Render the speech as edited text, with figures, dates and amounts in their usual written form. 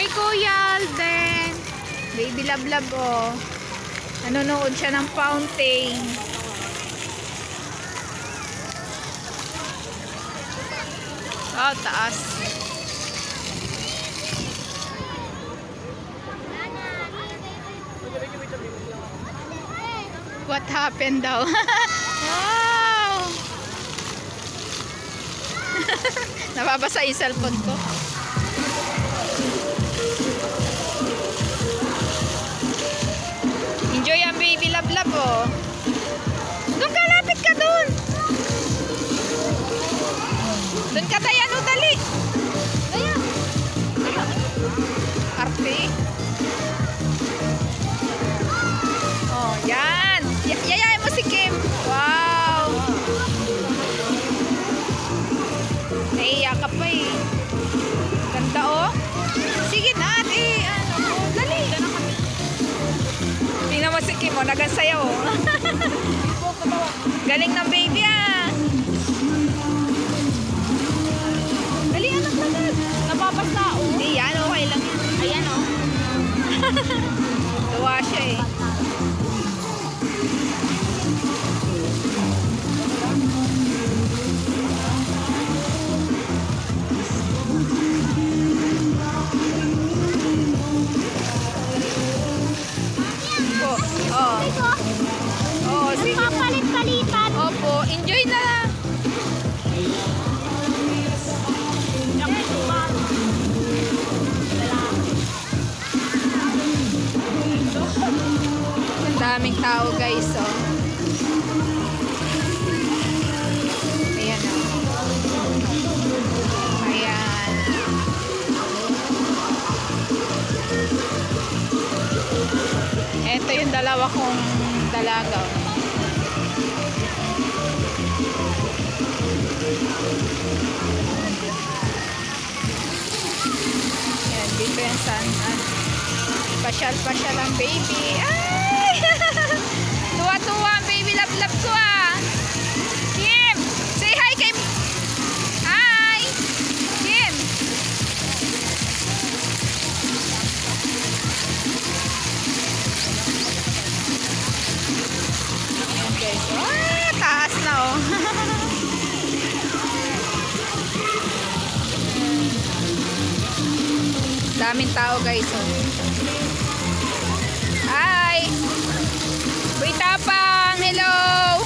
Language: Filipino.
Hi, Kuya Alden. Baby Lablab, oh. Nanonood siya ng fountain. Oh, taas. What happened daw? Wow! Nababasa yung cellphone ko. Enjoy ang Baby Lablab, oh. Doon ka, lapit ka doon. Doon ka, Dayan, oh, dali. Dayan. Arte. Oh, yan. Yayain mo si Kim. Wow. Naiiyak ka pa, eh. Ganda, oh. Sige na, ano, oh, dali. Tingnan mo si Kim, oh, nagansayaw, oh. Galing ng baby, ah. Dali, anak, nagal. Napapasa, oh. Hindi, yan, okay lang yan. Ayan, oh. Gawa siya, eh. Oh, sige. Papalit-palitan. Opo, enjoy na lang. Ang daming tao, guys, oh. Ayan, oh. Ayan. Ito yung dalawa kong dalaga. Ayan, difference. Pasyal-pasyal ang baby. Ay! Tuwa-tuwa ang Baby Lablab ko, ah. Kim! Say hi kay... Hi! Kim! Okay. Ah, taas na, oh. Daming tao, guys, oh. Hi! Uy, tapang! Hello!